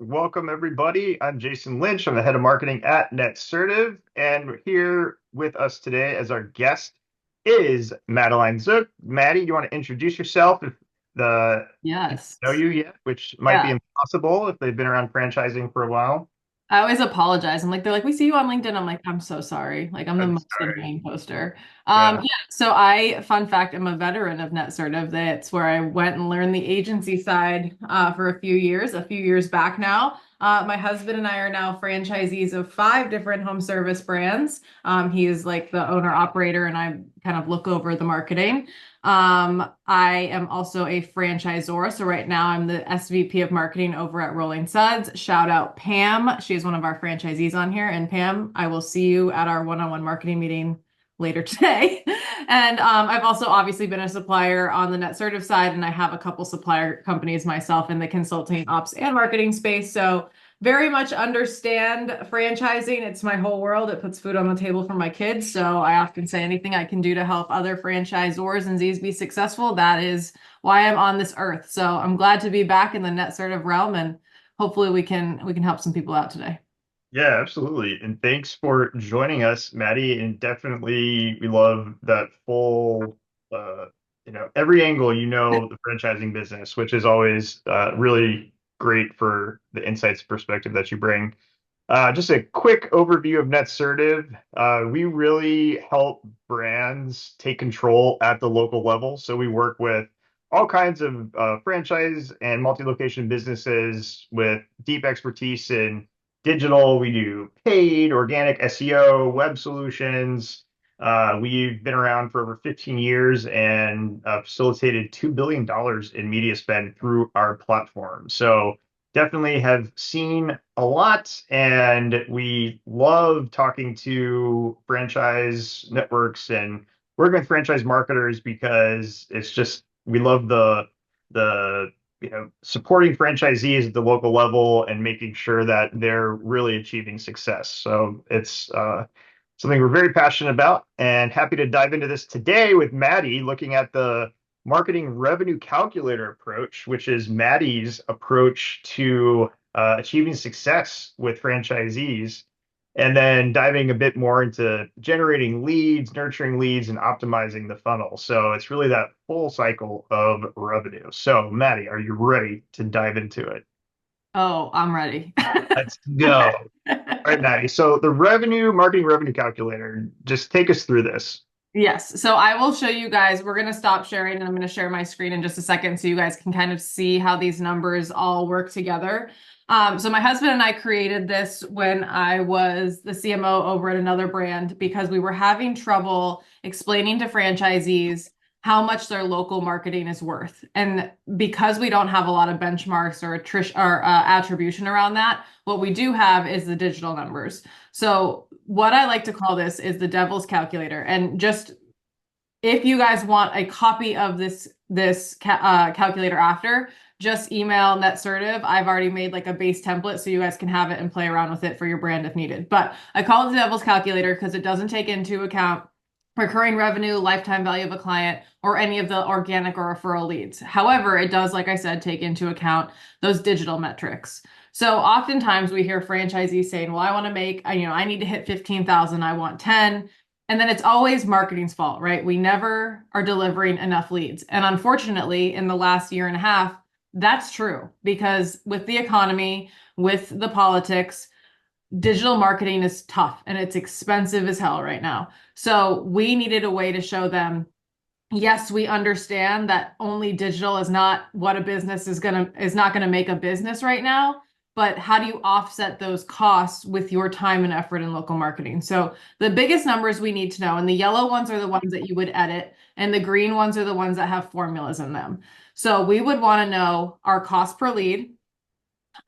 Welcome everybody. I'm Jason Lynch. I'm the head of marketing at NetSertive, and here with us today as our guest is Madeline Zook. Maddie, you want to introduce yourself if the people Yes. know you yet, which might be Yeah. impossible if they've been around franchising for a while. I always apologize. I'm like, they're like, we see you on LinkedIn. I'm like, I'm so sorry. Like, I'm the I'm most sorry. annoying poster. Yeah. Yeah. So fun fact, I'm a veteran of NetSertive. That's where I went and learned the agency side for a few years back now. My husband and I are now franchisees of 5 different home service brands. He is like the owner operator, and I kind of look over the marketing. I am also a franchisor. So right now I'm the SVP of Marketing over at Rolling Suds. Shout out Pam. She's one of our franchisees on here. And Pam, I will see you at our one-on-one marketing meeting later today. And I've also obviously been a supplier on the NetSertive side, and I have a couple supplier companies myself in the consulting, ops, and marketing space. So very much understand franchising. It's my whole world. It puts food on the table for my kids. So I often say anything I can do to help other franchisors and Z's be successful. That is why I'm on this earth. So I'm glad to be back in the net sort of realm, and hopefully we can help some people out today. Yeah, absolutely. And thanks for joining us, Maddie. And definitely we love that full uh, every angle, the franchising business, which is always really great for the insights perspective that you bring. Just a quick overview of NetSertive. We really help brands take control at the local level. So we work with all kinds of franchise and multi-location businesses with deep expertise in digital. We do paid, organic SEO, web solutions. We've been around for over 15 years and facilitated $2 billion in media spend through our platform. So definitely have seen a lot, and we love talking to franchise networks and working with franchise marketers because it's just we love the supporting franchisees at the local level and making sure that they're really achieving success. So it's something we're very passionate about and happy to dive into this today with Maddie, looking at the marketing revenue calculator approach, which is Maddie's approach to achieving success with franchisees, and then diving a bit more into generating leads, nurturing leads, and optimizing the funnel. So it's really that full cycle of revenue. So, Maddie, are you ready to dive into it? Oh, I'm ready. Let's go. All right, Maddie. So the marketing revenue calculator, just take us through this. Yes. So I will show you guys. We're going to stop sharing and I'm going to share my screen in just a second so you guys can kind of see how these numbers all work together. So my husband and I created this when I was the CMO over at another brand because we were having trouble explaining to franchisees how much their local marketing is worth. And because we don't have a lot of benchmarks or attribution around that, what we do have is the digital numbers. So what I like to call this is the devil's calculator. And just if you guys want a copy of this calculator after, just email NetSertive. I've already made like a base template so you guys can have it and play around with it for your brand if needed. But I call it the devil's calculator because it doesn't take into account recurring revenue, lifetime value of a client, or any of the organic or referral leads. However, it does, like I said, take into account those digital metrics. So oftentimes we hear franchisees saying, well, I want to make, I need to hit 15,000, I want 10. And then it's always marketing's fault, right? We never are delivering enough leads. And unfortunately, in the last year and a half, that's true because with the economy, with the politics, digital marketing is tough and it's expensive as hell right now. So we needed a way to show them, yes, we understand that only digital is not what a business is not going to make a business right now, but how do you offset those costs with your time and effort in local marketing? So the biggest numbers we need to know, and the yellow ones are the ones that you would edit, and the green ones are the ones that have formulas in them. So we would want to know our cost per lead,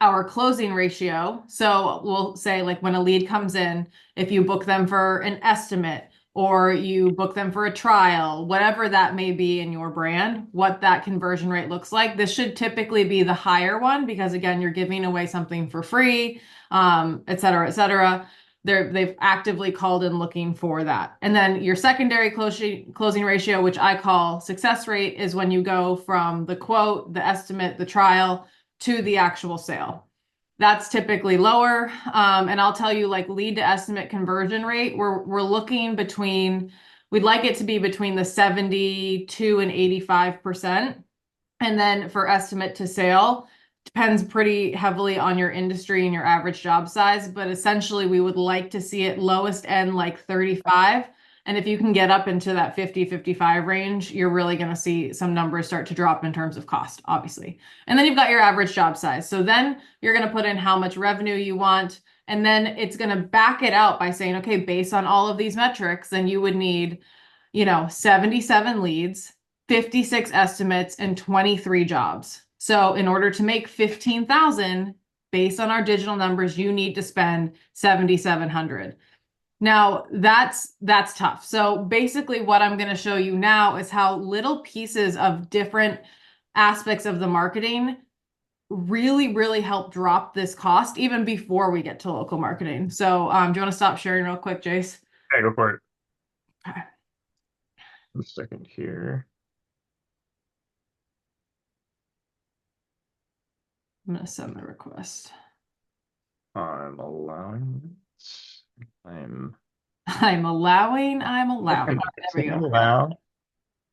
our closing ratio. So we'll say like when a lead comes in, if you book them for an estimate or you book them for a trial, whatever that may be in your brand, what that conversion rate looks like. This should typically be the higher one because again, you're giving away something for free, et cetera, et cetera. They've actively called in looking for that. And then your secondary closing ratio, which I call success rate, is when you go from the quote, the estimate, the trial to the actual sale. That's typically lower. And I'll tell you, like, lead to estimate conversion rate, we're looking between, we'd like it to be between the 72 and 85%. And then for estimate to sale, depends pretty heavily on your industry and your average job size, but essentially we would like to see it lowest end like 35. And if you can get up into that 50, 55 range, you're really going to see some numbers start to drop in terms of cost, obviously. And then you've got your average job size. So then you're going to put in how much revenue you want. And then it's going to back it out by saying, okay, based on all of these metrics, then you would need, 77 leads, 56 estimates, and 23 jobs. So in order to make 15,000 based on our digital numbers, you need to spend 7,700. Now that's tough. So basically what I'm going to show you now is how little pieces of different aspects of the marketing really, really help drop this cost even before we get to local marketing. So do you want to stop sharing real quick, Jace? Okay, go for it. Okay. A second here. I'm going to send the request. I'm allowing it. I'm allowing. There we go. allow.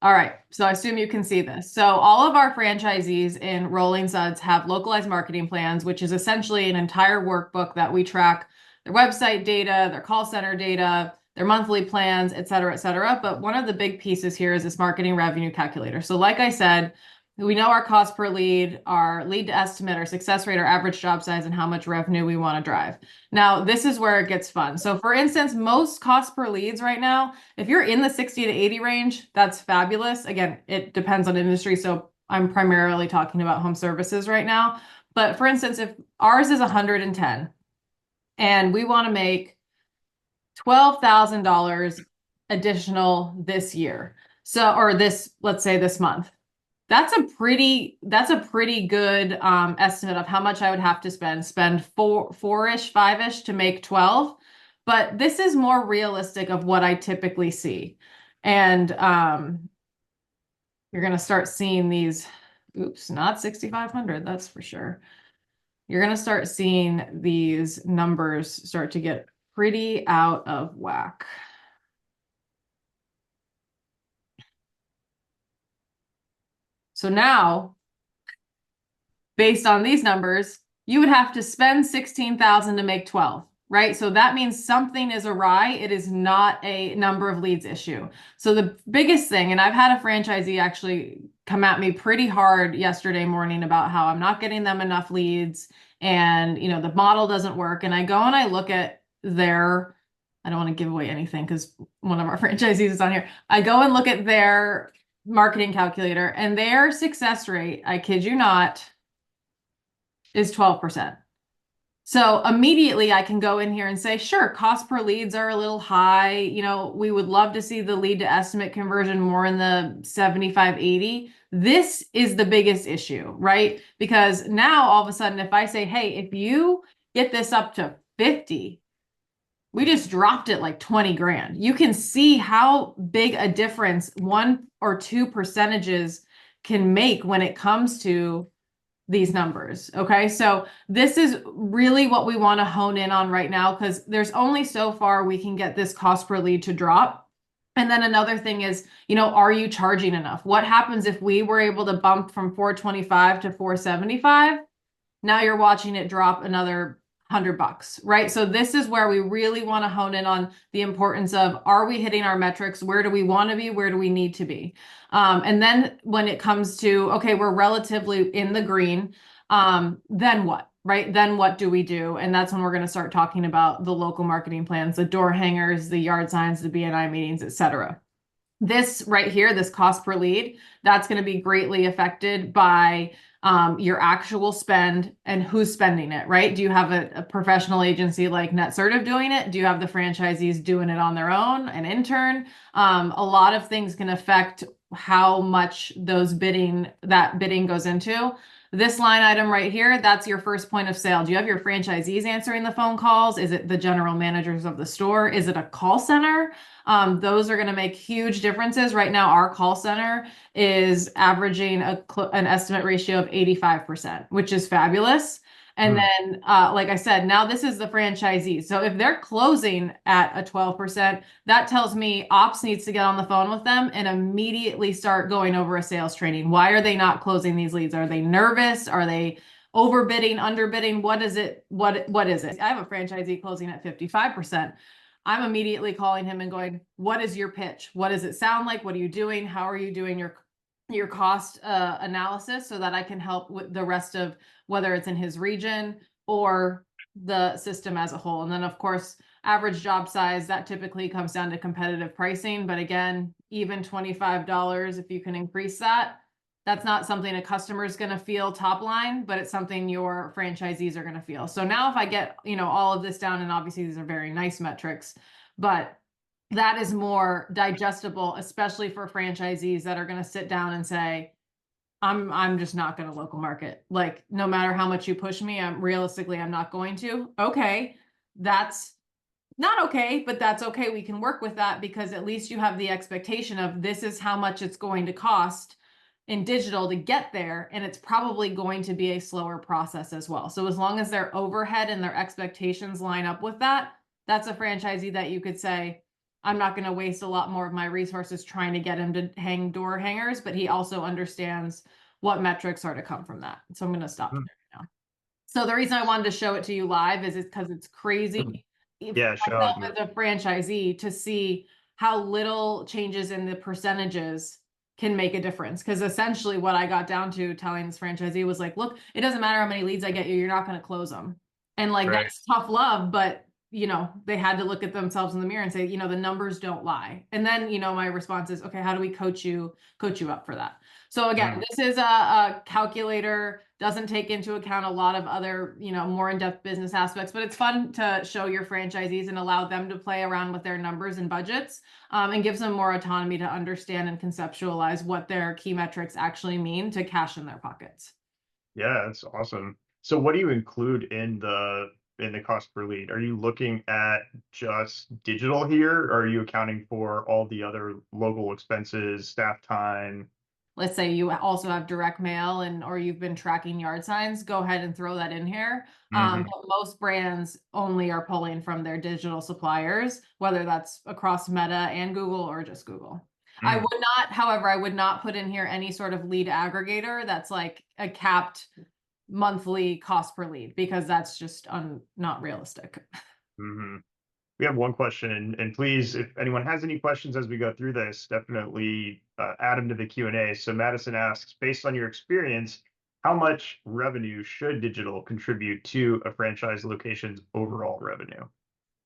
All right, so I assume you can see this. So all of our franchisees in Rolling Suds have localized marketing plans, which is essentially an entire workbook that we track their website data, their call center data, their monthly plans, et cetera, et cetera. But one of the big pieces here is this marketing revenue calculator. So like I said, we know our cost per lead, our lead to estimate, our success rate, our average job size, and how much revenue we want to drive. Now, this is where it gets fun. So for instance, most cost per leads right now, if you're in the 60 to 80 range, that's fabulous. Again, it depends on industry. So I'm primarily talking about home services right now. But for instance, if ours is 110 and we want to make $12,000 additional this year. So, or this, let's say this month. That's a pretty good estimate of how much I would have to spend four-ish, five-ish to make 12. But this is more realistic of what I typically see. And you're going to start seeing these, oops, not 6,500, that's for sure. You're going to start seeing these numbers start to get pretty out of whack. So now, based on these numbers, you would have to spend 16,000 to make 12, right? So that means something is awry. It is not a number of leads issue. So the biggest thing, and I've had a franchisee actually come at me pretty hard yesterday morning about how I'm not getting them enough leads and, the model doesn't work. And I go and I look at their, I don't want to give away anything because one of our franchisees is on here. I go and look at their marketing calculator and their success rate, I kid you not, is 12%. So immediately I can go in here and say, sure, cost per leads are a little high. We would love to see the lead to estimate conversion more in the 75, 80. This is the biggest issue, right? Because now all of a sudden, if I say, hey, if you get this up to 50, we just dropped it like 20 grand. You can see how big a difference 1 or 2 percentages can make when it comes to these numbers. Okay. So this is really what we want to hone in on right now, because there's only so far we can get this cost per lead to drop. And then another thing is, are you charging enough? What happens if we were able to bump from 425 to 475? Now you're watching it drop another $100, right? So this is where we really want to hone in on the importance of, are we hitting our metrics? Where do we want to be? Where do we need to be? And then when it comes to, okay, we're relatively in the green, then what, right? Then what do we do? And that's when we're going to start talking about the local marketing plans, the door hangers, the yard signs, the BNI meetings, et cetera. This right here, this cost per lead, that's going to be greatly affected by your actual spend and who's spending it, right? Do you have a professional agency like NetSertive doing it? Do you have the franchisees doing it on their own, an intern? A lot of things can affect how much that bidding goes into. This line item right here, that's your first point of sale. Do you have your franchisees answering the phone calls? Is it the general managers of the store? Is it a call center? Those are going to make huge differences. Right now, our call center is averaging an estimate ratio of 85%, which is fabulous. And then, like I said, now this is the franchisee. So if they're closing at a 12%, that tells me ops needs to get on the phone with them and immediately start going over a sales training. Why are they not closing these leads? Are they nervous? Are they overbidding, underbidding? What is it? What is it? I have a franchisee closing at 55%. I'm immediately calling him and going, what is your pitch? What does it sound like? What are you doing? How are you doing your cost analysis so that I can help with the rest of whether it's in his region or the system as a whole. And then of course, average job size, that typically comes down to competitive pricing. But again, even $25, if you can increase that, that's not something a customer is going to feel top line, but it's something your franchisees are going to feel. So now if I get, all of this down, and obviously these are very nice metrics, but that is more digestible, especially for franchisees that are going to sit down and say, I'm just not going to local market. Like, no matter how much you push me, I'm not going to. Okay. That's not okay, but that's okay. We can work with that because at least you have the expectation of this is how much it's going to cost in digital to get there. And it's probably going to be a slower process as well. So as long as their overhead and their expectations line up with that, that's a franchisee that you could say, I'm not going to waste a lot more of my resources trying to get him to hang door hangers, but he also understands what metrics are to come from that. So I'm going to stop there now. So the reason I wanted to show it to you live is because it's crazy Yeah, for show myself me. as a franchisee to see how little changes in the percentages can make a difference. Because essentially what I got down to telling this franchisee was like, look, it doesn't matter how many leads I get you, you're not going to close them. And like, Right. that's tough love, but they had to look at themselves in the mirror and say, the numbers don't lie. And then, my response is, okay, how do we coach you up for that? So again, this is a calculator, doesn't take into account a lot of other, more in-depth business aspects, but it's fun to show your franchisees and allow them to play around with their numbers and budgets, and gives them more autonomy to understand and conceptualize what their key metrics actually mean to cash in their pockets. Yeah, that's awesome. So what do you include in the cost per lead? Are you looking at just digital here, or are you accounting for all the other local expenses, staff time? Let's say you also have direct mail or you've been tracking yard signs, go ahead and throw that in here. But most brands only are pulling from their digital suppliers, whether that's across Meta and Google or just Google. However, I would not put in here any sort of lead aggregator that's like a capped monthly cost per lead, because that's just not realistic. We have one question, and please, if anyone has any questions as we go through this, definitely add them to the Q&A. So Madison asks, based on your experience, how much revenue should digital contribute to a franchise location's overall revenue?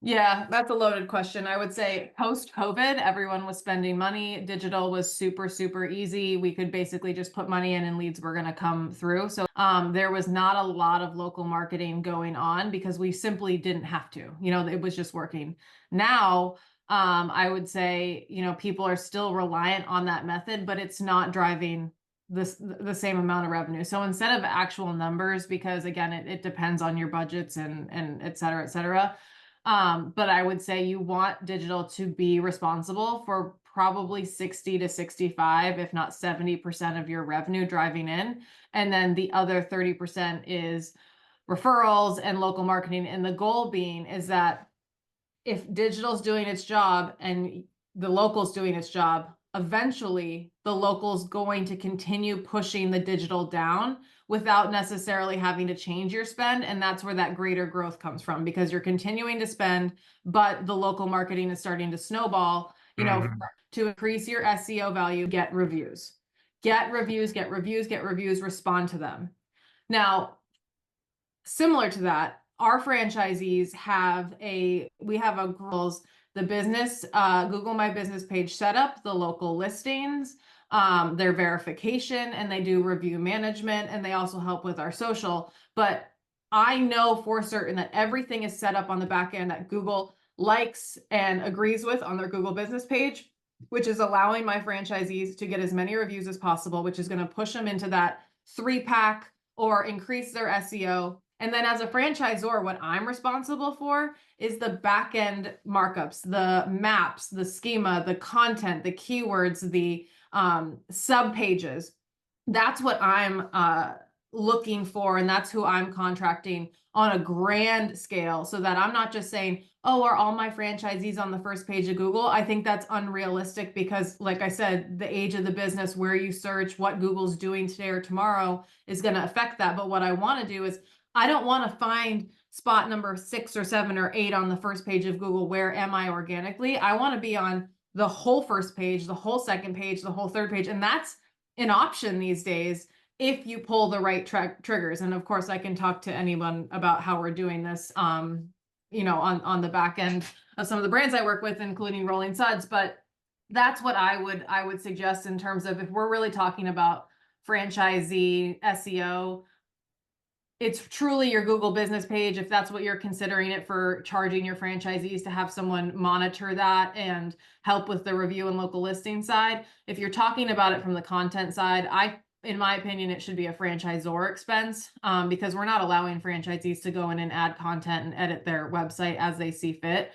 Yeah, that's a loaded question. I would say post-COVID, everyone was spending money. Digital was super, super easy. We could basically just put money in and leads were going to come through. So there was not a lot of local marketing going on because we simply didn't have to. It was just working. Now, I would say, people are still reliant on that method, but it's not driving the same amount of revenue. So instead of actual numbers, because again, it depends on your budgets and et cetera, et cetera. But I would say you want digital to be responsible for probably 60 to 65, if not 70% of your revenue driving in. And then the other 30% is referrals and local marketing. And the goal being is that if digital's doing its job and the local's doing its job, eventually the local's going to continue pushing the digital down without necessarily having to change your spend. And that's where that greater growth comes from, because you're continuing to spend, but the local marketing is starting to snowball, to increase your SEO value, get reviews, respond to them. Now, similar to that, our franchisees we have a the business, Google My Business page setup, the local listings, their verification, and they do review management, and they also help with our social. But I know for certain that everything is set up on the back end that Google likes and agrees with on their Google business page, which is allowing my franchisees to get as many reviews as possible, which is going to push them into that 3-pack or increase their SEO. And then as a franchisor, what I'm responsible for is the back end markups, the maps, the schema, the content, the keywords, the sub pages. That's what I'm looking for, and that's who I'm contracting on a grand scale, so that I'm not just saying, oh, are all my franchisees on the first page of Google? I think that's unrealistic because, like I said, the age of the business, where you search, what Google's doing today or tomorrow is going to affect that. But what I want to do is, I don't want to find spot number 6 or 7 or 8 on the first page of Google. Where am I organically? I want to be on the whole first page, the whole second page, the whole third page. And that's an option these days if you pull the right triggers. And of course, I can talk to anyone about how we're doing this, on the back end of some of the brands I work with, including Rolling Suds. But that's what I would suggest in terms of, if we're really talking about franchisee SEO, it's truly your Google business page, if that's what you're considering it for, charging your franchisees to have someone monitor that and help with the review and local listing side. If you're talking about it from the content side, in my opinion, it should be a franchisor expense, because we're not allowing franchisees to go in and add content and edit their website as they see fit.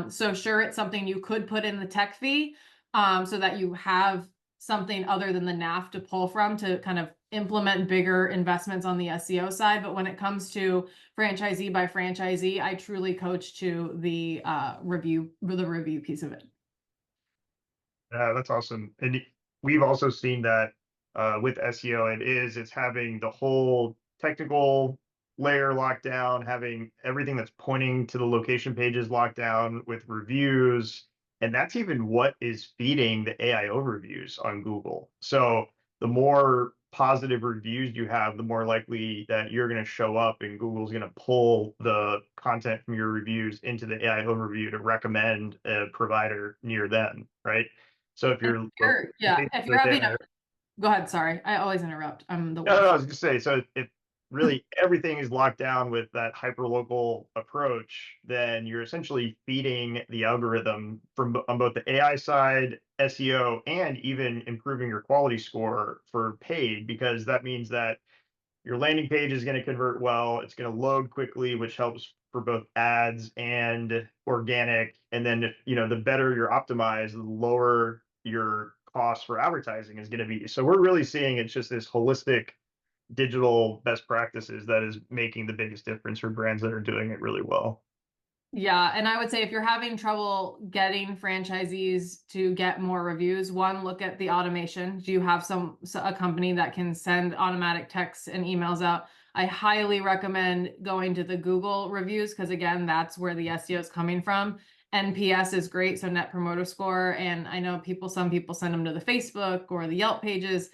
So sure, it's something you could put in the tech fee, so that you have something other than the NAF to pull from to kind of implement bigger investments on the SEO side. But when it comes to franchisee by franchisee, I truly coach to the review piece of it. Yeah, that's awesome. And we've also seen that with SEO, it's having the whole technical layer locked down, having everything that's pointing to the location pages locked down with reviews. And that's even what is feeding the AI overviews on Google. So the more positive reviews you have, the more likely that you're going to show up and Google's going to pull the content from your reviews into the AI overview to recommend a provider near them, right? So if And you're yeah, if you're having a, go ahead, sorry, I always interrupt. I'm the no, no, worst. I was just say, so if really everything is locked down with that hyperlocal approach, then you're essentially feeding the algorithm from on both the AI side, SEO, and even improving your quality score for paid, because that means that your landing page is going to convert well, it's going to load quickly, which helps for both ads and organic. And then the better you're optimized, the lower your cost for advertising is going to be. So we're really seeing it's just this holistic digital best practices that is making the biggest difference for brands that are doing it really well. Yeah, and I would say if you're having trouble getting franchisees to get more reviews, one, look at the automation. Do you have a company that can send automatic texts and emails out? I highly recommend going to the Google reviews, because again, that's where the SEO is coming from. NPS is great, so Net Promoter Score, and I know some people send them to the Facebook or the Yelp pages.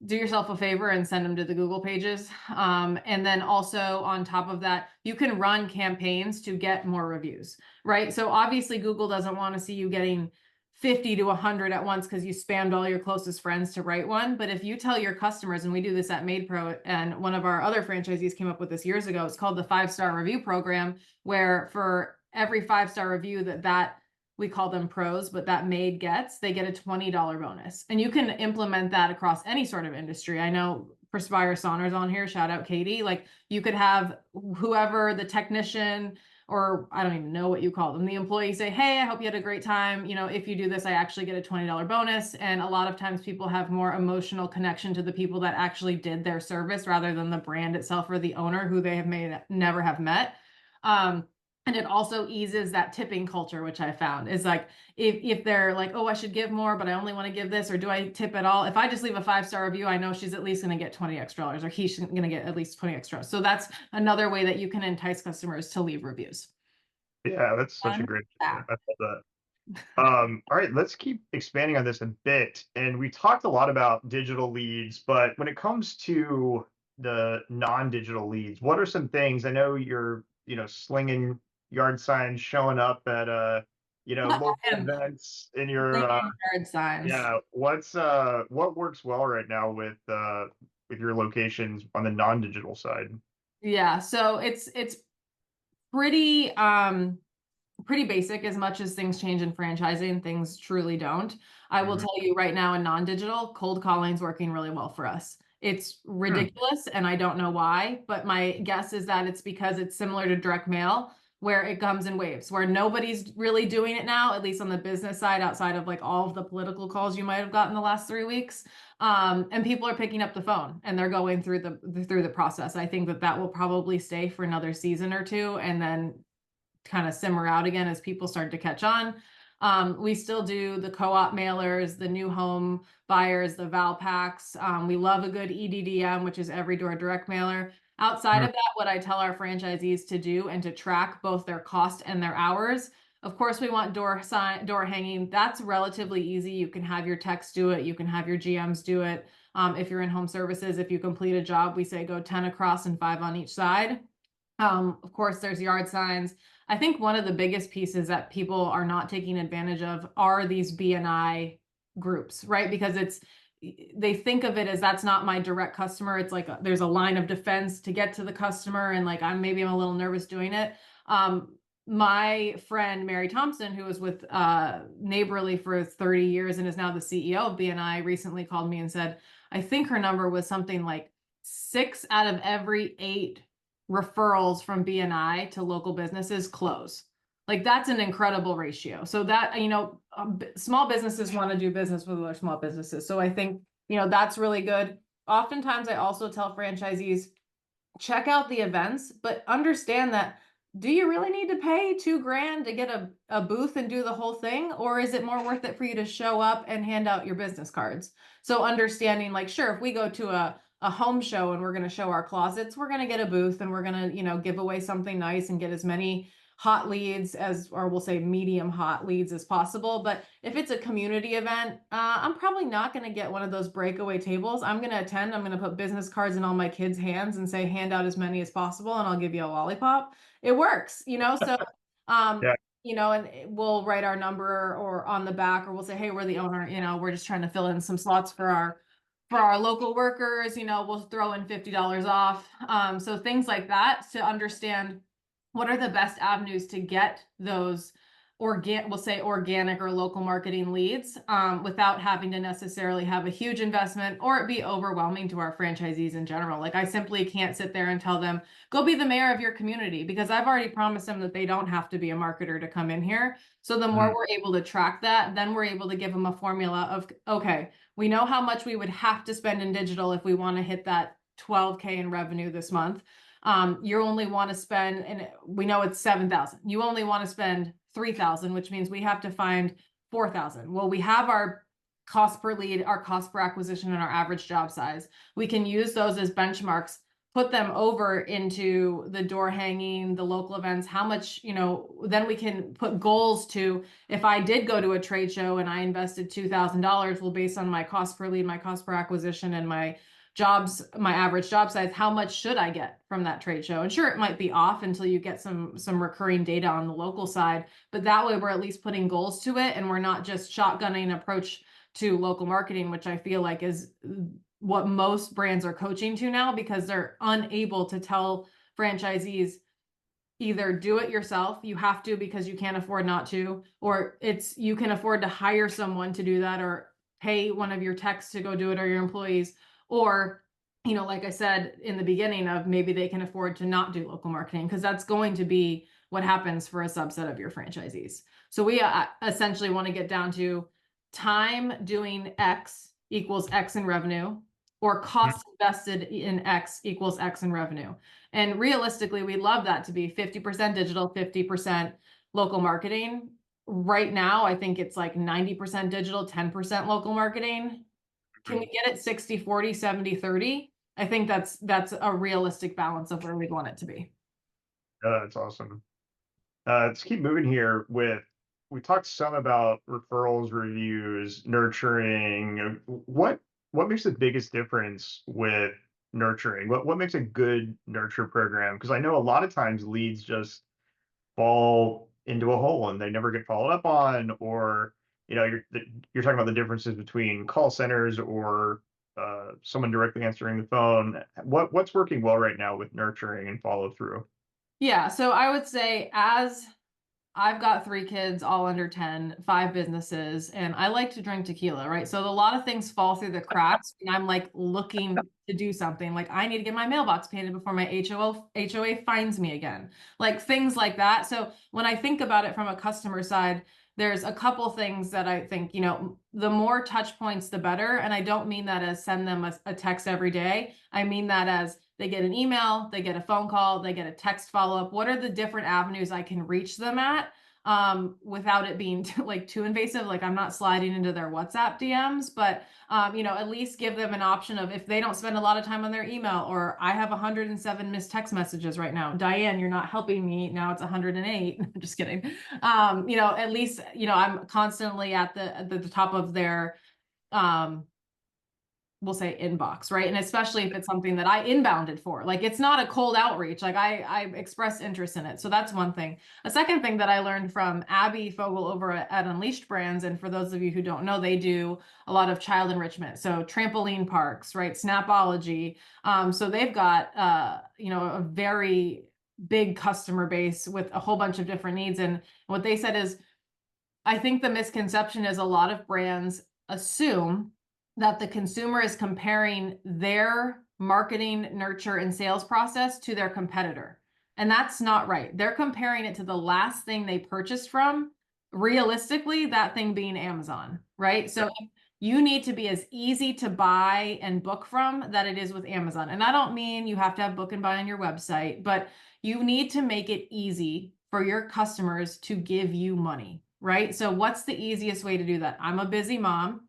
Do yourself a favor and send them to the Google pages. And then also on top of that, you can run campaigns to get more reviews, right? So obviously Google doesn't want to see you getting 50 to 100 at once because you spammed all your closest friends to write one. But if you tell your customers, and we do this at MadePro, and one of our other franchisees came up with this years ago, it's called the 5-star review program, where for every 5-star review that we call them pros, but that Made gets, they get a $20 bonus. And you can implement that across any sort of industry. I know Perspire Sauna's on here, shout out Katie. Like, you could have whoever, the technician, or I don't even know what you call them, the employee, say, hey, I hope you had a great time. If you do this, I actually get a $20 bonus. And a lot of times people have more emotional connection to the people that actually did their service rather than the brand itself or the owner, who they never have met. And it also eases that tipping culture, which I found is like, if they're like, oh, I should give more, but I only want to give this, or do I tip at all? If I just leave a 5-star review, I know she's at least going to get $20 extra, or he's going to get at least 20 extra. So that's another way that you can entice customers to leave reviews. Yeah, that's such a Fun great idea. fact. I love that. All right, let's keep expanding on this a bit. And we talked a lot about digital leads, but when it comes to the non-digital leads, what are some things? I know you're, slinging yard signs, showing up at local And events in your linking yard signs. yeah. What works well right now with your locations on the non-digital side? Yeah, so it's pretty pretty basic. As much as things change in franchising, things truly don't. I will Mhm. tell you right now, in non-digital, cold calling is working really well for us. It's Hmm. ridiculous, and I don't know why, but my guess is that it's because it's similar to direct mail, where it comes in waves, where nobody's really doing it now, at least on the business side, outside of like all of the political calls you might have gotten the last 3 weeks. And people are picking up the phone and they're going through the process. I think that that will probably stay for another season or two and then kind of simmer out again as people start to catch on. We still do the co-op mailers, the new home buyers, the Val packs. We love a good EDDM, which is every door direct mailer. Outside Mhm. of that, what I tell our franchisees to do and to track both their cost and their hours. Of course, we want door hanging. That's relatively easy. You can have your techs do it. You can have your GMs do it. If you're in home services, if you complete a job, we say go 10 across and 5 on each side. Of course, there's yard signs. I think one of the biggest pieces that people are not taking advantage of are these BNI groups, right? Because they think of it as that's not my direct customer. It's like there's a line of defense to get to the customer, and like I'm a little nervous doing it. My friend Mary Thompson, who was with Neighborly for 30 years and is now the CEO of BNI, recently called me and said, I think her number was something like 6 out of every 8 referrals from BNI to local businesses close. Like that's an incredible ratio. So that, small businesses want to do business with other small businesses. So I think, that's really good. Oftentimes I also tell franchisees, check out the events, but understand that do you really need to pay $2,000 to get a booth and do the whole thing? Or is it more worth it for you to show up and hand out your business cards? So understanding like, sure, if we go to a home show and we're going to show our closets, we're going to get a booth and we're going to, give away something nice and get as many hot leads or we'll say medium hot leads as possible. But if it's a community event, I'm probably not going to get one of those breakaway tables. I'm going to attend. I'm going to put business cards in all my kids' hands and say, hand out as many as possible and I'll give you a lollipop. It works, so, um, Yeah. and we'll write our number or on the back, or we'll say, hey, we're the owner, we're just trying to fill in some slots for our local workers, we'll throw in $50 off. So things like that to understand what are the best avenues to get those we'll say organic or local marketing leads without having to necessarily have a huge investment or it be overwhelming to our franchisees in general. Like I simply can't sit there and tell them, go be the mayor of your community because I've already promised them that they don't have to be a marketer to come in here. So the more Mhm. we're able to track that, then we're able to give them a formula of, okay, we know how much we would have to spend in digital if we want to hit that 12K in revenue this month. You only want to spend, and we know it's 7,000. You only want to spend 3,000, which means we have to find 4,000. Well, we have our cost per lead, our cost per acquisition, and our average job size. We can use those as benchmarks, put them over into the door hanging, the local events, how much, then we can put goals to, if I did go to a trade show and I invested $2,000, well, based on my cost per lead, my cost per acquisition, and my average job size, how much should I get from that trade show? And sure, it might be off until you get some recurring data on the local side, but that way we're at least putting goals to it and we're not just shotgunning an approach to local marketing, which I feel like is what most brands are coaching to now because they're unable to tell franchisees either do it yourself, you have to because you can't afford not to, or it's you can afford to hire someone to do that or pay one of your techs to go do it or your employees, or like I said in the beginning of maybe they can afford to not do local marketing because that's going to be what happens for a subset of your franchisees. So we essentially want to get down to time doing X equals X in revenue or cost invested in X equals X in revenue. And realistically, we'd love that to be 50% digital, 50% local marketing. Right now, I think it's like 90% digital, 10% local marketing. Can we Mhm. get it 60/40, 70/30? I think that's a realistic balance of where we'd want it to be. Yeah, that's awesome. Let's keep moving here we talked some about referrals, reviews, nurturing. What makes the biggest difference with nurturing? What makes a good nurture program? Because I know a lot of times leads just fall into a hole and they never get followed up on, or you're talking about the differences between call centers or someone directly answering the phone. What's working well right now with nurturing and follow through? Yeah, so I would say as I've got 3 kids, all under 10, 5 businesses, and I like to drink tequila, right? So a lot of things fall through the cracks, and I'm like looking to do something. Like I need to get my mailbox painted before my HOA finds me again. Like things like that. So when I think about it from a customer side, there's a couple things that I think, the more touch points, the better. And I don't mean that as send them a text every day. I mean that as they get an email, they get a phone call, they get a text follow-up. What are the different avenues I can reach them at? Without it being too invasive. Like, I'm not sliding into their WhatsApp DMs, but at least give them an option of, if they don't spend a lot of time on their email, or I have 107 missed text messages right now. Diane, you're not helping me. Now it's 108. Just kidding. At least, I'm constantly at the top of their, we'll say, inbox, right? And especially if it's something that I inbounded for, like, it's not a cold outreach, like I expressed interest in it. So that's one thing. A second thing that I learned from Abby Fogel over at Unleashed Brands, and for those of you who don't know, they do a lot of child enrichment, so trampoline parks, right? Snapology. So they've got a very big customer base with a whole bunch of different needs. And what they said is, I think the misconception is a lot of brands assume that the consumer is comparing their marketing, nurture, and sales process to their competitor. And that's not right. They're comparing it to the last thing they purchased from, realistically, that thing being Amazon, right? So you need to be as easy to buy and book from that it is with Amazon. And I don't mean you have to have book and buy on your website, but you need to make it easy for your customers to give you money, right? So what's the easiest way to do that? I'm a busy mom,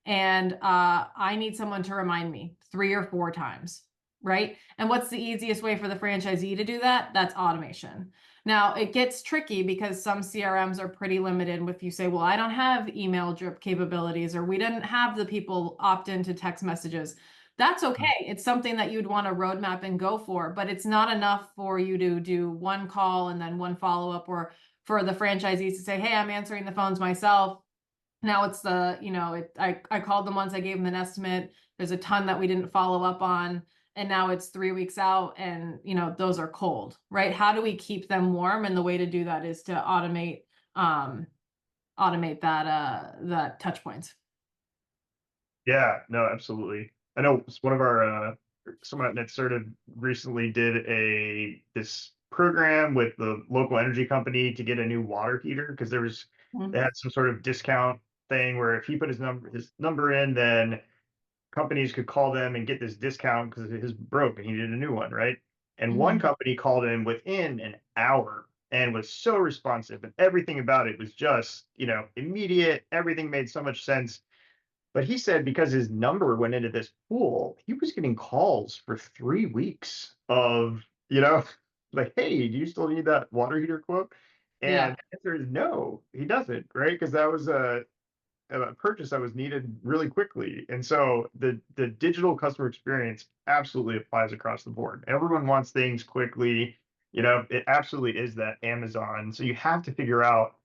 and I need someone to remind me 3 or 4 times, right? And what's the easiest way for the franchisee to do that? That's automation. Now, it gets tricky because some CRMs are pretty limited. If you say, well, I don't have email drip capabilities, or we didn't have the people opt into text messages, that's okay. It's something that you'd want to roadmap and go for, but it's not enough for you to do one call and then one follow-up, or for the franchisees to say, hey, I'm answering the phones myself. Now it's I called them once, I gave them an estimate. There's a ton that we didn't follow up on. And now it's 3 weeks out, and, those are cold, right? How do we keep them warm? And the way to do that is to automate that touch points. Yeah, no, absolutely. I know one of our someone that sort of recently did this program with the local energy company to get a new water heater, because they had some sort of discount thing where if he put his number in, then companies could call them and get this discount because his broke and he did a new one, right? And one Mhm. company called him within an hour and was so responsive, and everything about it was just, immediate. Everything made so much sense. But he said because his number went into this pool, he was getting calls for 3 weeks of, like, hey, do you still need that water heater quote? Yeah. And the answer is no, he doesn't, right? Because that was a purchase that was needed really quickly. And so the digital customer experience absolutely applies across the board. Everyone wants things quickly. It absolutely is that Amazon. So you have to figure out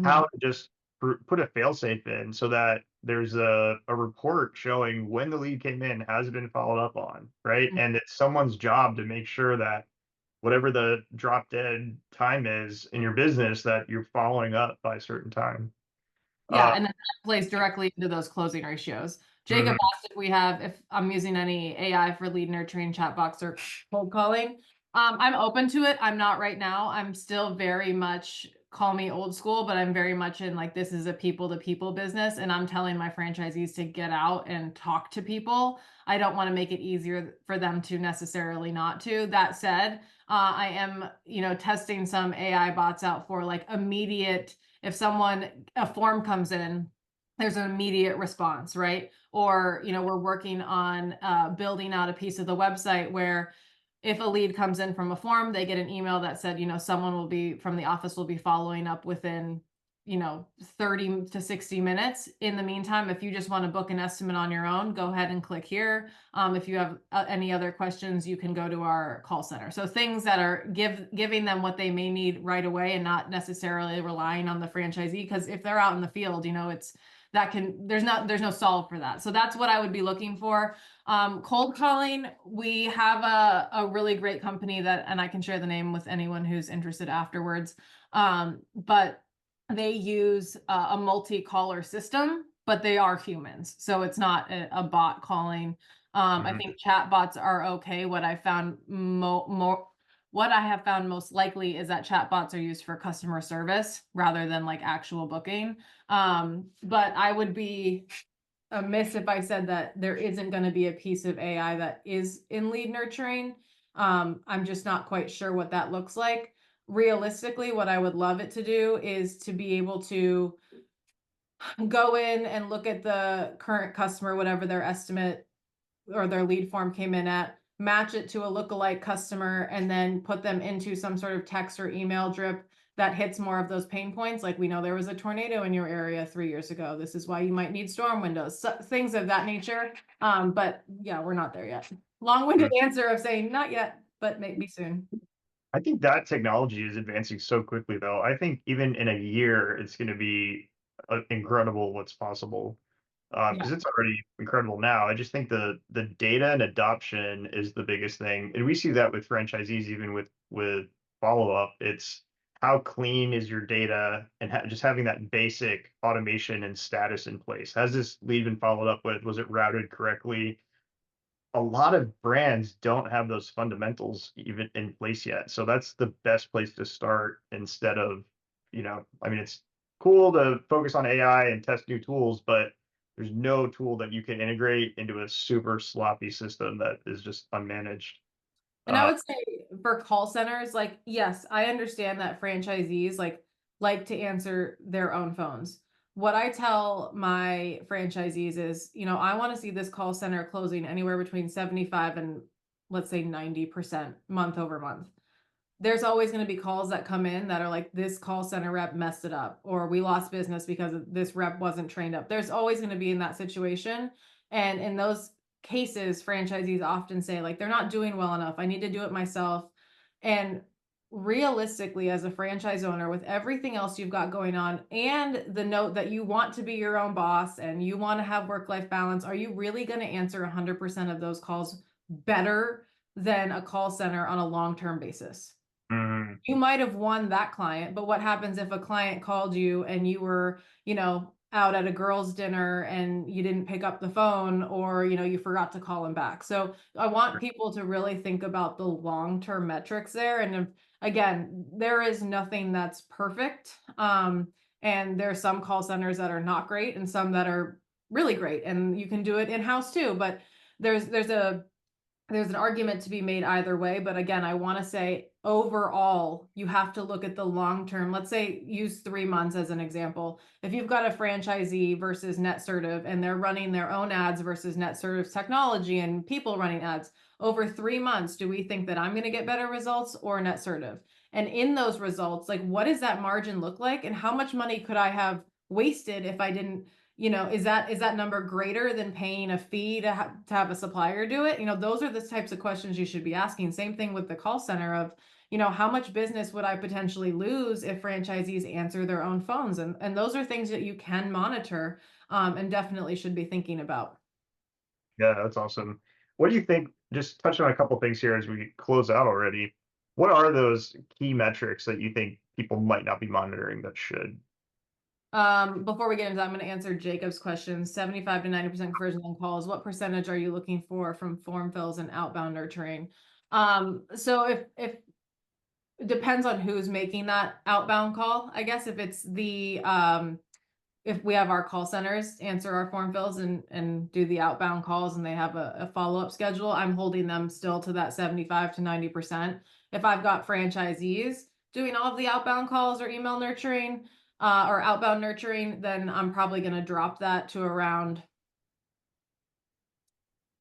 how Mhm. to just put a fail-safe in so that there's a report showing when the lead came in, has it been followed up on, right? And it's someone's job to make sure that whatever the drop dead time is in your business, that you're following up by a certain time. Yeah, Uh, and then that plays directly into those closing ratios. Jacob mhm. asked if I'm using any AI for lead nurturing, chat box, or cold calling. I'm open to it. I'm not right now. I'm still very much, call me old school, but I'm very much in, like, this is a people to people business, and I'm telling my franchisees to get out and talk to people. I don't want to make it easier for them to necessarily not to. That said, I am, testing some AI bots out for, like, immediate, if a form comes in, there's an immediate response, right? Or, we're working on building out a piece of the website where if a lead comes in from a form, they get an email that said, someone will be from the office will be following up within, 30 to 60 minutes. In the meantime, if you just want to book an estimate on your own, go ahead and click here. If you have any other questions, you can go to our call center. So things that are giving them what they may need right away, and not necessarily relying on the franchisee. Because if they're out in the field, there's no solve for that. So that's what I would be looking for. Cold calling, we have a really great company and I can share the name with anyone who's interested afterwards. But they use a multi-caller system, but they are humans. So it's not a bot calling. I Mhm. think chat bots are okay. What I found what I have found most likely is that chatbots are used for customer service rather than like actual booking. But I would be amiss if I said that there isn't going to be a piece of AI that is in lead nurturing. I'm just not quite sure what that looks like. Realistically, what I would love it to do is to be able to go in and look at the current customer, whatever their estimate or their lead form came in at, match it to a lookalike customer, and then put them into some sort of text or email drip that hits more of those pain points. Like, we know there was a tornado in your area 3 years ago. This is why you might need storm windows, so, things of that nature. But yeah, we're not there yet. Long-winded answer of saying not yet, but maybe soon. I think that technology is advancing so quickly, though. I think even in a year, it's going to be incredible what's possible. Yeah. Because it's already incredible now. I just think the data and adoption is the biggest thing, and we see that with franchisees, even with follow up. It's how clean is your data, and just having that basic automation and status in place. Has this lead been followed up with? Was it routed correctly? A lot of brands don't have those fundamentals even in place yet. So that's the best place to start instead of, I mean, it's cool to focus on AI and test new tools, but there's no tool that you can integrate into a super sloppy system that is just unmanaged. And I Uh, would say for call centers, like, yes, I understand that franchisees like to answer their own phones. What I tell my franchisees is, I want to see this call center closing anywhere between 75 and let's say 90% month over month. There's always going to be calls that come in that are like, this call center rep messed it up, or we lost business because this rep wasn't trained up. There's always going to be in that situation. And in those cases, franchisees often say, like, they're not doing well enough. I need to do it myself. And realistically, as a franchise owner, with everything else you've got going on, and the note that you want to be your own boss and you want to have work-life balance, are you really going to answer 100% of those calls better than a call center on a long-term basis? mm, You might have won that client, but what happens if a client called you and you were, out at a girls' dinner and you didn't pick up the phone, or, you forgot to call them back? So I want people to really think about the long-term metrics there. And again, there is nothing that's perfect. And there are some call centers that are not great and some that are really great, and you can do it in-house too. But there's an argument to be made either way. But again, I want to say overall, you have to look at the long term. Let's say use 3 months as an example. If you've got a franchisee versus NetSertive and they're running their own ads versus NetSertive's technology and people running ads, over 3 months, do we think that I'm going to get better results or NetSertive? And in those results, like, what does that margin look like? And how much money could I have wasted if I didn't, is that number greater than paying a fee to have a supplier do it? Those are the types of questions you should be asking. Same thing with the call center of, how much business would I potentially lose if franchisees answer their own phones? And those are things that you can monitor, and definitely should be thinking about. yeah, that's awesome. What do you think? Just touching on a couple things here as we close out already. What are those key metrics that you think people might not be monitoring that should? Before we get into that, I'm going to answer Jacob's question. 75 to 90% conversion on calls. What percentage are you looking for from form fills and outbound nurturing? So if it depends on who's making that outbound call, I guess. If we have our call centers answer our form fills and do the outbound calls, and they have a follow-up schedule, I'm holding them still to that 75 to 90%. If I've got franchisees doing all of the outbound calls or email nurturing, or outbound nurturing, then I'm probably going to drop that to around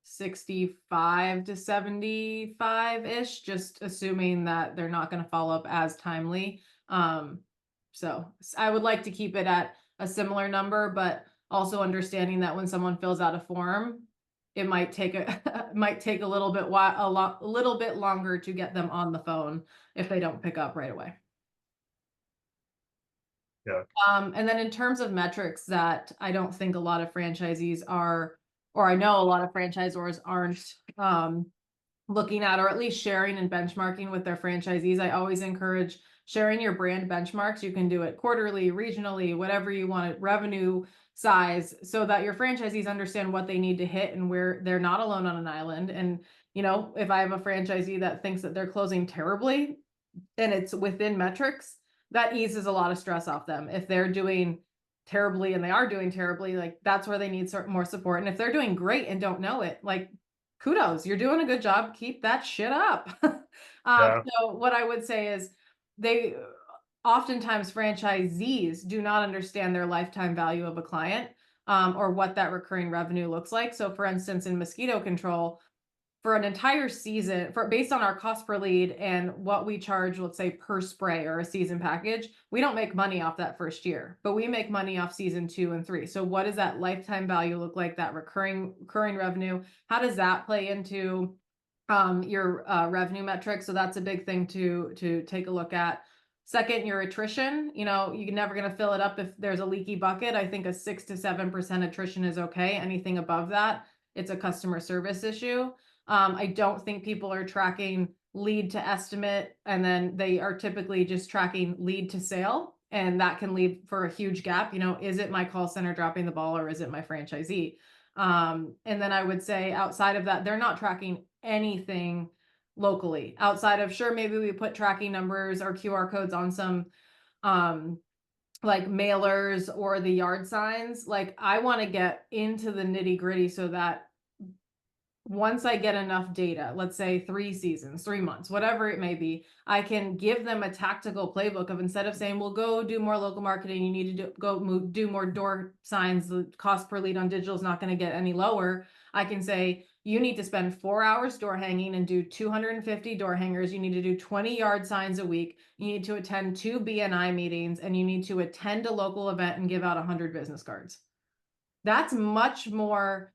65 to 75-ish, just assuming that they're not going to follow up as timely. So I would like to keep it at a similar number, but also understanding that when someone fills out a form, it might take a little bit a little bit longer to get them on the phone if they don't pick up right away. Yeah. And then in terms of metrics that I don't think a lot of franchisees are, or I know a lot of franchisors aren't looking at, or at least sharing and benchmarking with their franchisees. I always encourage sharing your brand benchmarks. You can do it quarterly, regionally, whatever you want it, revenue size, so that your franchisees understand what they need to hit and where they're not alone on an island. And, If I have a franchisee that thinks that they're closing terribly and it's within metrics, that eases a lot of stress off them. If they're doing terribly and they are doing terribly, like that's where they need more support. And if they're doing great and don't know it, like kudos, you're doing a good job. Keep that shit up. Yeah. So what I would say is they oftentimes franchisees do not understand their lifetime value of a client, or what that recurring revenue looks like. So for instance, in mosquito control, for an entire season, for based on our cost per lead and what we charge, let's say per spray or a season package, we don't make money off that first year, but we make money off season 2 and 3. So what does that lifetime value look like? That recurring revenue, how does that play into your revenue metrics? So that's a big thing to take a look at. Second, your attrition. You're never going to fill it up if there's a leaky bucket. I think a 6 to 7% attrition is okay. Anything above that, it's a customer service issue. I don't think people are tracking lead to estimate, and then they are typically just tracking lead to sale, and that can leave for a huge gap. Is it my call center dropping the ball, or is it my franchisee? And then I would say outside of that, they're not tracking anything locally outside of, sure, maybe we put tracking numbers or QR codes on some like mailers or the yard signs. Like I want to get into the nitty gritty so that once I get enough data, let's say 3 seasons, 3 months, whatever it may be, I can give them a tactical playbook of, instead of saying, well, go do more local marketing, you need to do more door signs, the cost per lead on digital is not going to get any lower. I can say, you need to spend 4 hours door hanging and do 250 door hangers. You need to do 20 yard signs a week. You need to attend 2 BNI meetings, and you need to attend a local event and give out 100 business cards. That's much more,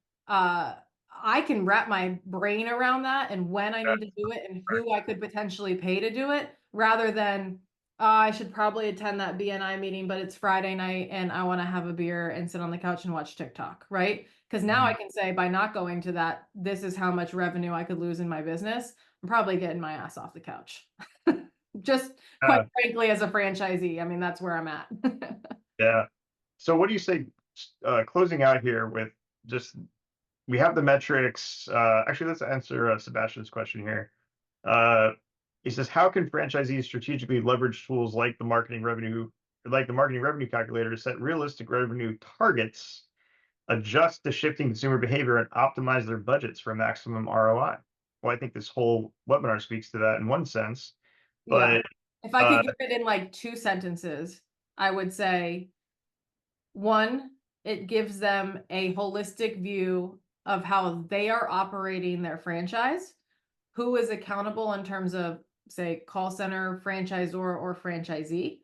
I can wrap my brain around that and when I need to do it and who I could potentially pay to do it, rather than I should probably attend that BNI meeting, but it's Friday night and I want to have a beer and sit on the couch and watch TikTok, right? Because now I Mhm. can say, by not going to that, this is how much revenue I could lose in my business. I'm probably getting my ass off the couch. Just quite Yeah. frankly, as a franchisee, I mean, that's where I'm at. Yeah. So what do you say, closing out here with just, we have the metrics. Actually, let's answer Sebastian's question here. Uh, he says, how can franchisees strategically leverage tools like the marketing revenue calculator to set realistic revenue targets, adjust to shifting consumer behavior, and optimize their budgets for maximum ROI? Well, I think this whole webinar speaks to that in one sense, Yeah. but If I uh, could give it in like 2 sentences, I would say, one, it gives them a holistic view of how they are operating their franchise, who is accountable in terms of, say, call center, franchisor, or franchisee.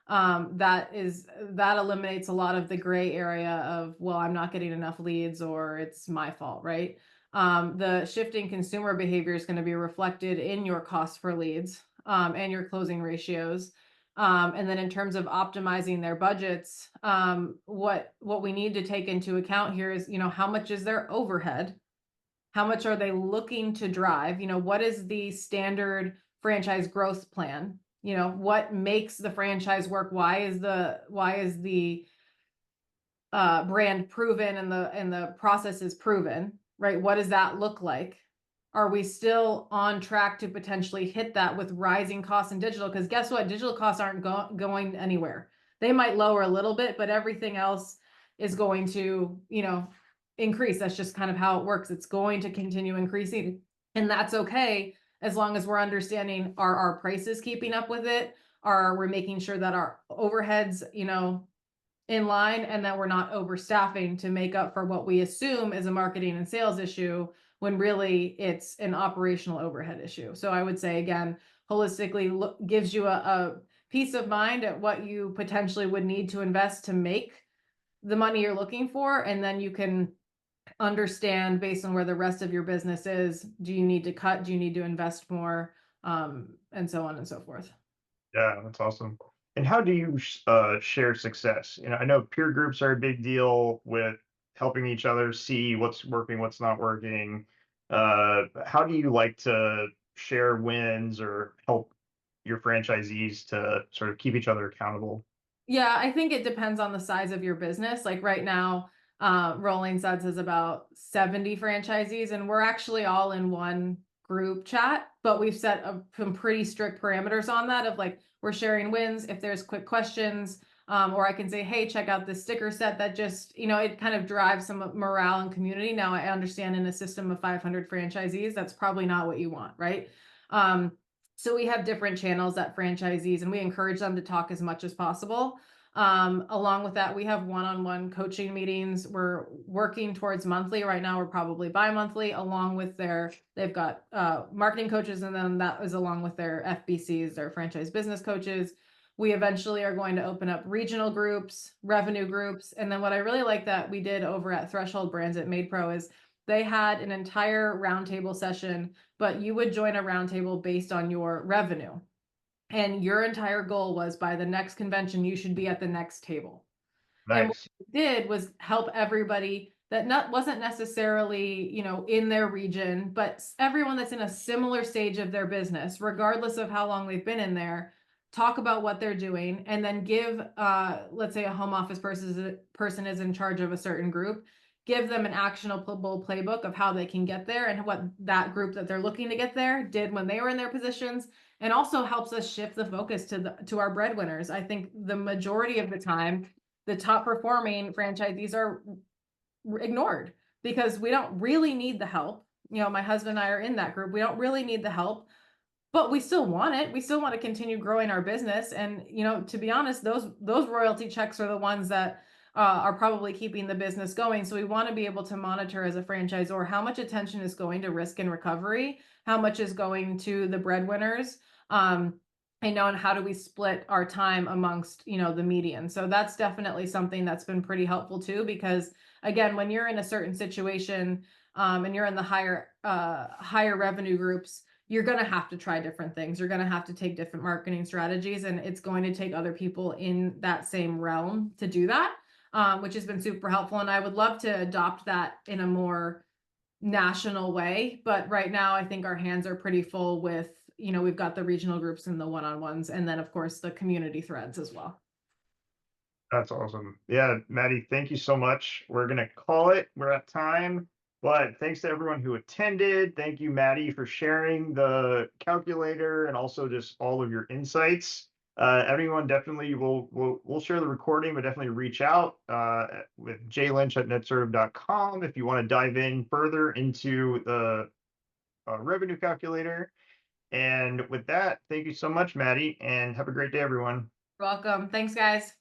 That eliminates a lot of the gray area of, well, I'm not getting enough leads or it's my fault, right? The shifting consumer behavior is going to be reflected in your cost for leads, and your closing ratios. And then in terms of optimizing their budgets, what we need to take into account here is, how much is their overhead? How much are they looking to drive? What is the standard franchise growth plan? What makes the franchise work? Why is the brand proven and the process is proven, right? What does that look like? Are we still on track to potentially hit that with rising costs in digital? Because guess what? Digital costs aren't going anywhere. They might lower a little bit, but everything else is going to, increase. That's just kind of how it works. It's going to continue increasing. And that's okay, as long as we're understanding, are our prices keeping up with it? Are we making sure that our overheads, in line, and that we're not overstaffing to make up for what we assume is a marketing and sales issue, when really it's an operational overhead issue. So I would say, again, holistically gives you a peace of mind at what you potentially would need to invest to make the money you're looking for. And then you can understand, based on where the rest of your business is, do you need to cut? Do you need to invest more? And so on and so forth. yeah, that's awesome. And how do you share success? I know peer groups are a big deal with helping each other see what's working, what's not working. How do you like to share wins or help your franchisees to sort of keep each other accountable? Yeah, I think it depends on the size of your business. Like right now, Rolling Suds has about 70 franchisees, and we're actually all in one group chat, but we've set some pretty strict parameters on that of like, we're sharing wins if there's quick questions, or I can say, hey, check out this sticker set that just, it kind of drives some morale and community. Now I understand in a system of 500 franchisees, that's probably not what you want, right? So we have different channels that franchisees, and we encourage them to talk as much as possible. Along with that, we have one-on-one coaching meetings. We're working towards monthly. Right now, we're probably bi-monthly, along with they've got marketing coaches, and then that is along with their FBCs, their franchise business coaches. We eventually are going to open up regional groups, revenue groups. And then what I really like that we did over at Threshold Brands at MadePro is they had an entire roundtable session, but you would join a roundtable based on your revenue. And your entire goal was by the next convention, you should be at the next table. And what Nice. we did was help everybody that wasn't necessarily, in their region, but everyone that's in a similar stage of their business, regardless of how long they've been in there, talk about what they're doing, and then give, let's say a home office person is in charge of a certain group, give them an actionable playbook of how they can get there and what that group that they're looking to get there did when they were in their positions, and also helps us shift the focus to our breadwinners. I think the majority of the time, the top performing franchisees are ignored because we don't really need the help. My husband and I are in that group. We don't really need the help, but we still want it. We still want to continue growing our business. And, to be honest, those royalty checks are the ones that are probably keeping the business going. So we want to be able to monitor as a franchisor how much attention is going to risk and recovery, how much is going to the breadwinners, and how do we split our time amongst, the median. So that's definitely something that's been pretty helpful too, because again, when you're in a certain situation, and you're in the higher revenue groups, you're going to have to try different things. You're going to have to take different marketing strategies, and it's going to take other people in that same realm to do that, which has been super helpful. And I would love to adopt that in a more national way. But right now, I think our hands are pretty full with, we've got the regional groups and the one-on-ones, and then, of course, the community threads as well. That's awesome. Yeah, Maddie, thank you so much. We're going to call it. We're at time. But thanks to everyone who attended. Thank you, Maddie, for sharing the calculator and also just all of your insights. Everyone definitely we'll share the recording, but definitely reach out with jlynch@netserve.com if you want to dive in further into the revenue calculator. And with that, thank you so much, Maddie, and have a great day, everyone. Welcome. Thanks, guys.